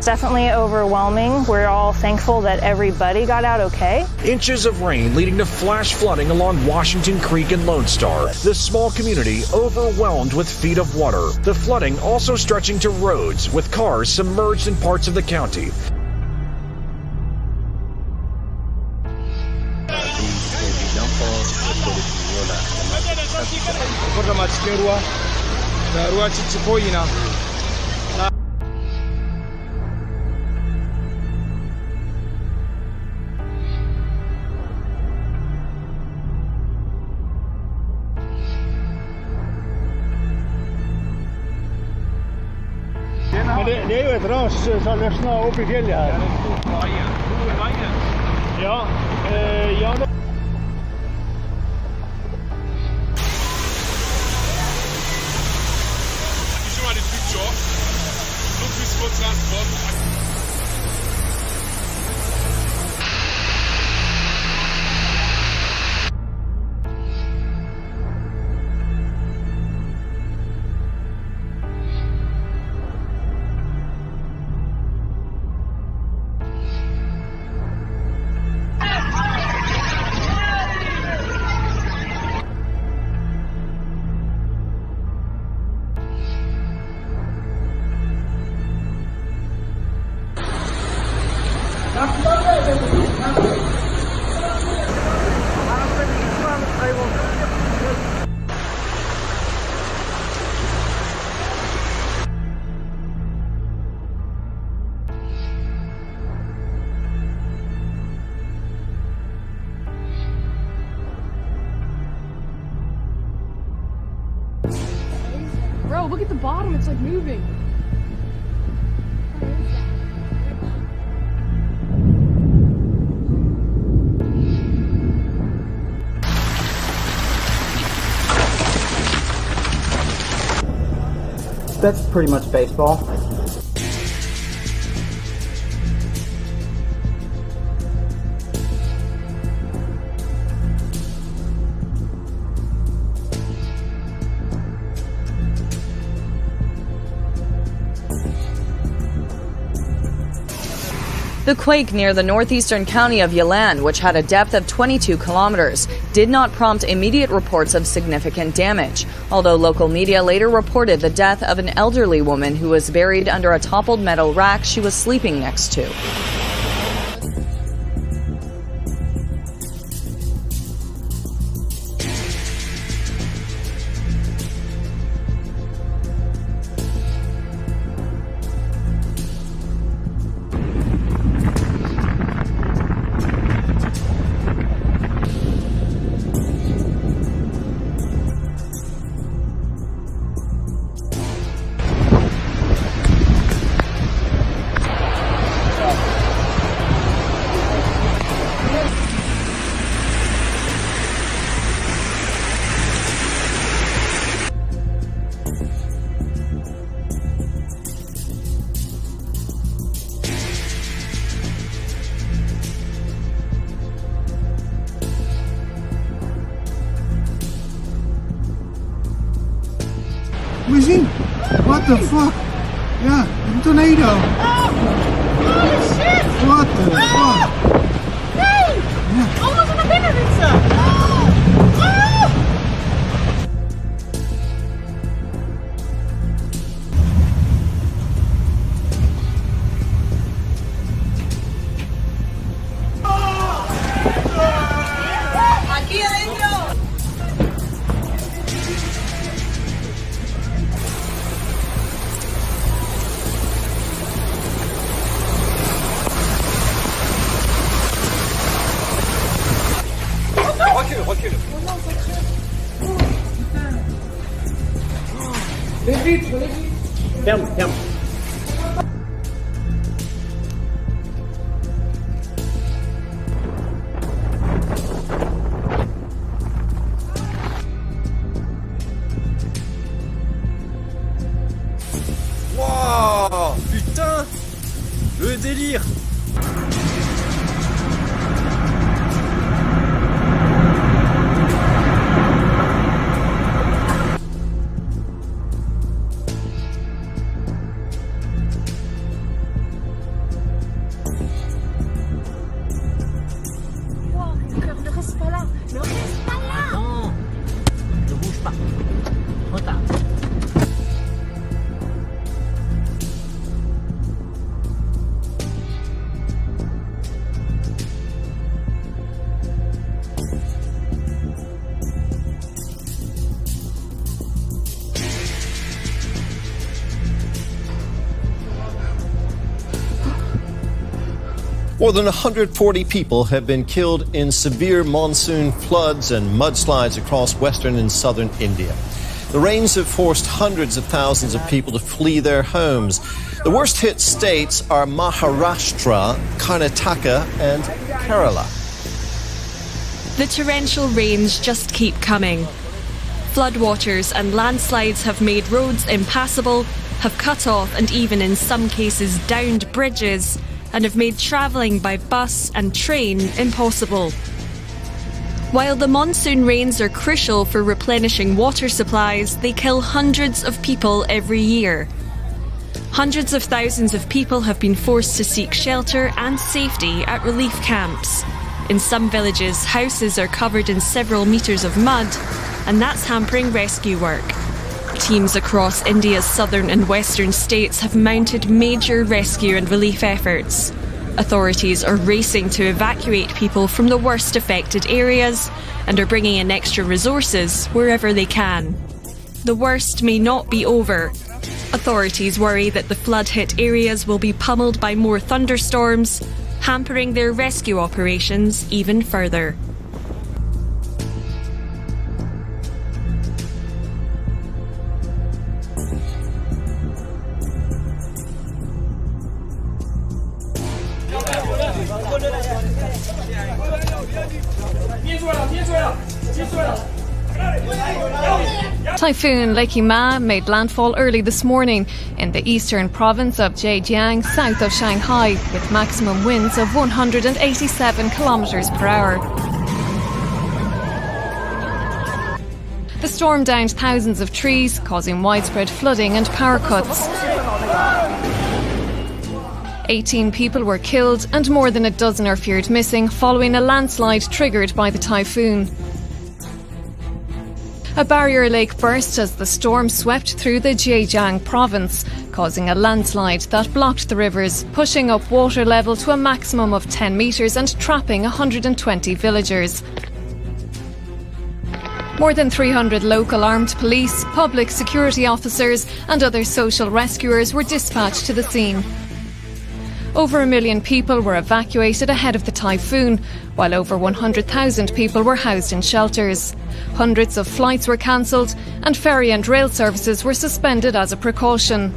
Definitely overwhelming. We're all thankful that everybody got out okay. Inches of rain leading to flash flooding along Washington Creek and Lone Star. The small community overwhelmed with feet of water. The flooding also stretching to roads, with cars submerged in parts of the county. Men det er jo et ras som løsner opp I fjellet her. Ja, ja da. Bro, look at the bottom, it's like moving. That's pretty much baseball. The quake near the northeastern county of Yilan, which had a depth of 22 kilometers, did not prompt immediate reports of significant damage, although local media later reported the death of an elderly woman who was buried under a toppled metal rack she was sleeping next to. Wizzy? What the fuck? Yeah, a tornado. Oh! Holy shit! What the fuck? Nee! Ja. Allemaal naar binnen fietsen! Oh! Oh! Aquí adentro! Recule. Les vitres. Ferme. Wow, putain, le délire. More than 140 people have been killed in severe monsoon floods and mudslides across western and southern India. The rains have forced hundreds of thousands of people to flee their homes. The worst hit states are Maharashtra, Karnataka and Kerala. The torrential rains just keep coming. Floodwaters and landslides have made roads impassable, have cut off and even in some cases downed bridges, and have made travelling by bus and train impossible. While the monsoon rains are crucial for replenishing water supplies, they kill hundreds of people every year. Hundreds of thousands of people have been forced to seek shelter and safety at relief camps. In some villages, houses are covered in several metres of mud, and that's hampering rescue work. Teams across India's southern and western states have mounted major rescue and relief efforts. Authorities are racing to evacuate people from the worst affected areas and are bringing in extra resources wherever they can. The worst may not be over. Authorities worry that the flood-hit areas will be pummeled by more thunderstorms, hampering their rescue operations even further. Typhoon Lakey Ma made landfall early this morning in the eastern province of Zhejiang, south of Shanghai, with maximum winds of 187 kilometres per hour. The storm downed thousands of trees, causing widespread flooding and power cuts. 18 people were killed and more than a dozen are feared missing following a landslide triggered by the typhoon. A barrier lake burst as the storm swept through the Zhejiang province, causing a landslide that blocked the rivers, pushing up water level to a maximum of 10 metres and trapping 120 villagers. More than 300 local armed police, public security officers and other social rescuers were dispatched to the scene. Over 1 million people were evacuated ahead of the typhoon, while over 100,000 people were housed in shelters. Hundreds of flights were cancelled and ferry and rail services were suspended as a precaution.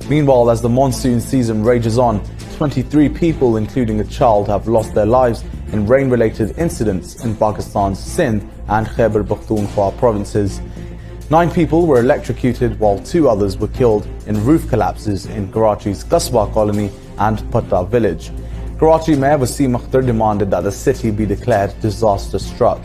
Meanwhile, as the monsoon season rages on, 23 people, including a child, have lost their lives in rain-related incidents in Pakistan's Sindh and Khyber Pakhtunkhwa provinces. 9 people were electrocuted while 2 others were killed in roof collapses in Karachi's Qasba colony and Patta village. Karachi Mayor Wasim Akhtar demanded that the city be declared disaster struck.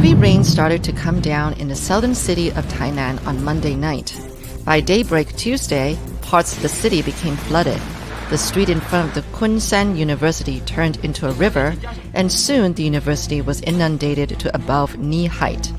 Heavy rain started to come down in the southern city of Tainan on Monday night. By daybreak Tuesday, parts of the city became flooded. The street in front of the Kunshan University turned into a river, and soon the university was inundated to above knee height.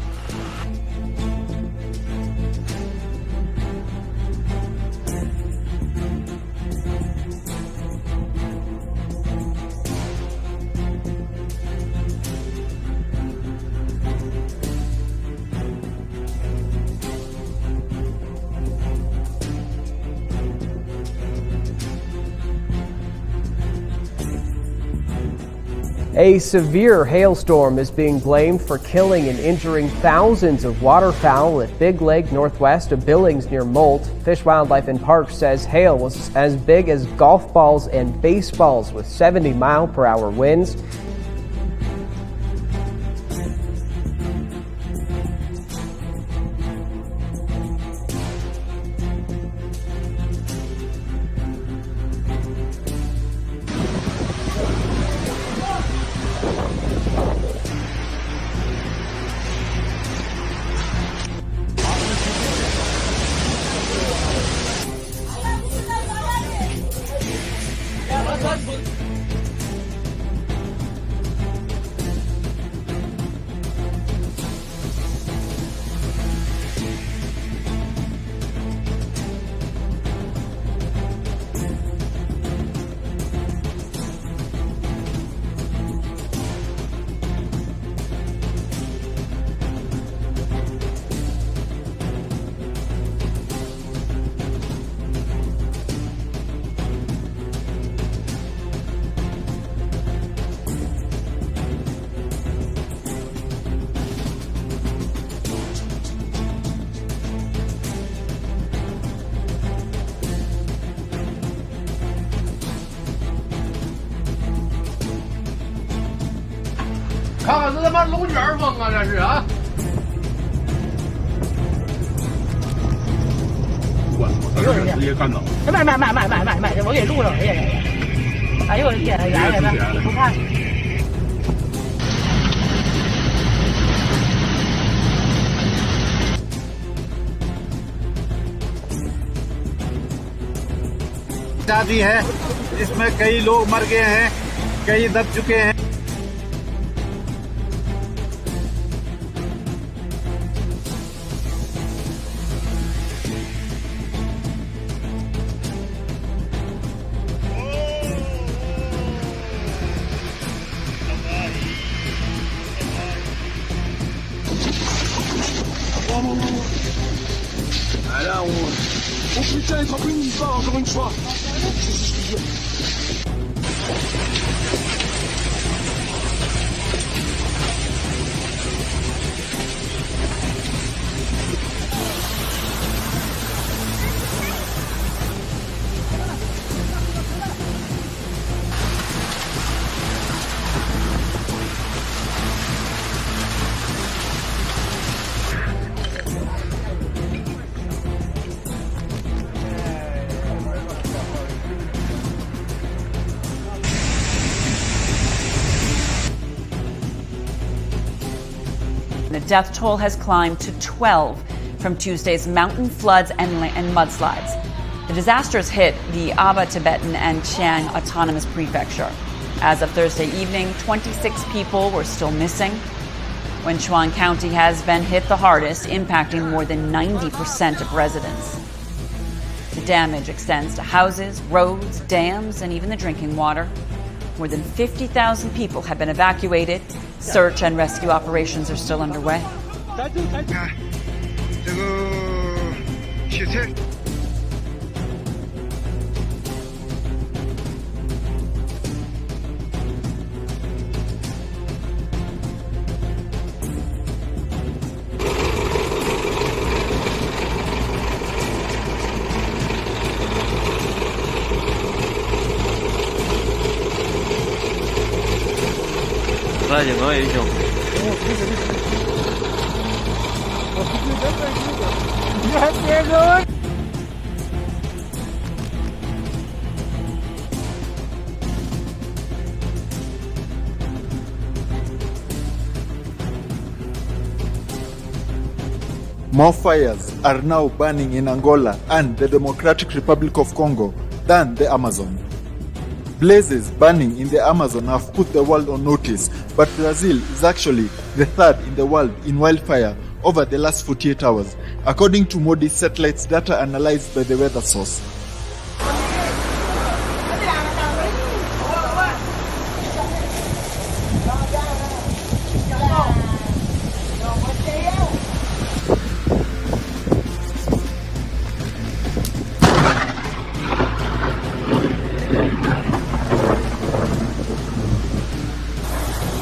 A severe hailstorm is being blamed for killing and injuring thousands of waterfowl at Big Lake northwest of Billings near Molt. Fish, Wildlife and Parks says hail was as big as golf balls and baseballs with 70-mile-per-hour winds. शादी है इसमें कई लोग मर गए हैं, कई दब चुके हैं। Oh putain, il frappe une histoire encore une fois. The death toll has climbed to 12 from Tuesday's mountain floods and mudslides. The disasters hit the Aba Tibetan and Chiang Autonomous Prefecture. As of Thursday evening, 26 people were still missing. Wenchuan County has been hit the hardest, impacting more than 90% of residents. The damage extends to houses, roads, dams, and even the drinking water. More than 50,000 people have been evacuated. Search and rescue operations are still underway. More fires are now burning in Angola and the Democratic Republic of Congo than the Amazon. Blazes burning in the Amazon have put the world on notice, but Brazil is actually the third in the world in wildfire over the last 48 hours, according to Moody's satellites data analyzed by the weather source.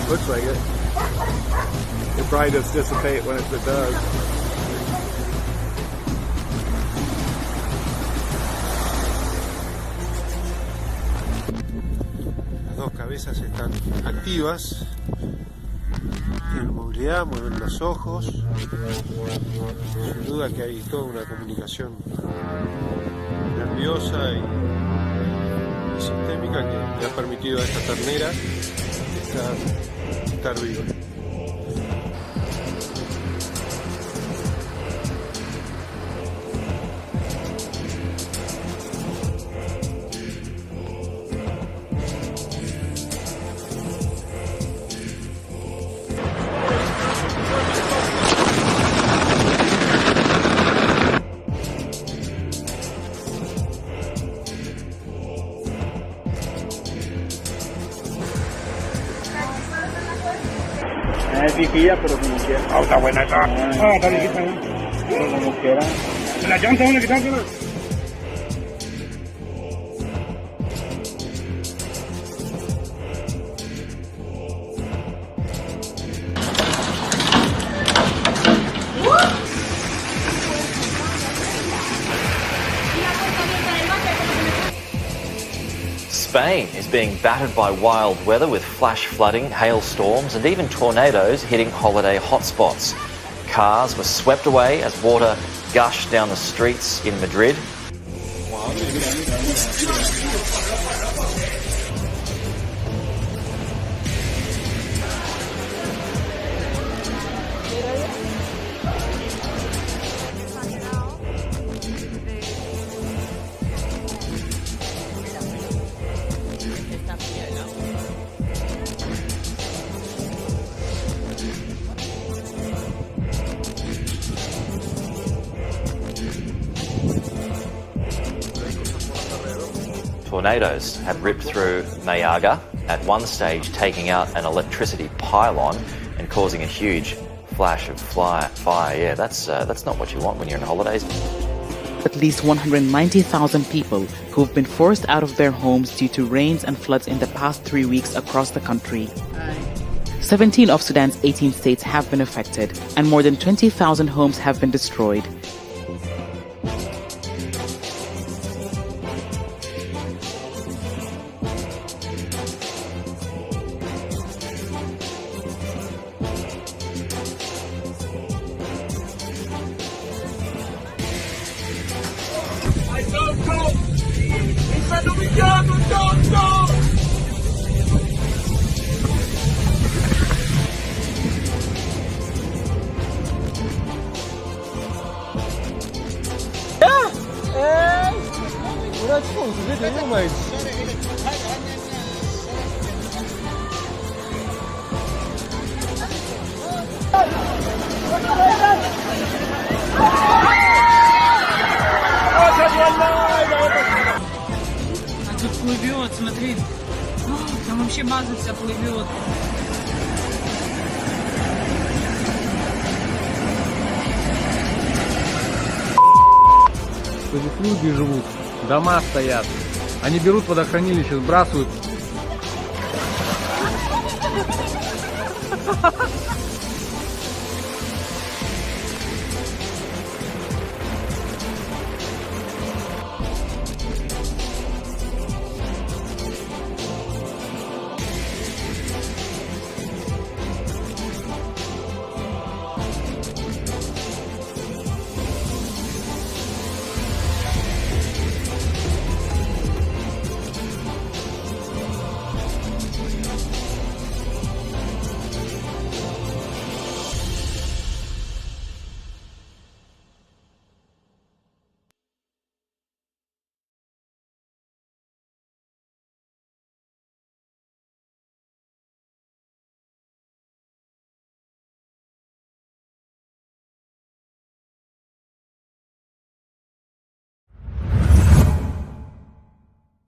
Looks like it. It probably does dissipate when it does. Las dos cabezas están activas. Tienen movilidad, mueven los ojos. Sin duda que hay toda una comunicación nerviosa y sistémica que le ha permitido a esta ternera estar viva. Piquilla, pero como quiera. Ah, está buena esa. Ah, está viejita, ¿no? Pero como quiera. La llanta, una quitársela. Spain is being battered by wild weather with flash flooding, hailstorms and even tornadoes hitting holiday hotspots. Cars were swept away as water gushed down the streets in Madrid. Tornadoes have ripped through Mayaga, at one stage taking out an electricity pylon and causing a huge flash of fire. Yeah, that's not what you want when you're on holidays. At least 190,000 people who have been forced out of their homes due to rains and floods in the past 3 weeks across the country. 17 of Sudan's 18 states have been affected, and more than 20,000 homes have been destroyed. А тут плывет, смотри. Там вообще база вся плывет. Здесь люди живут, дома стоят. Они берут водохранилище, сбрасывают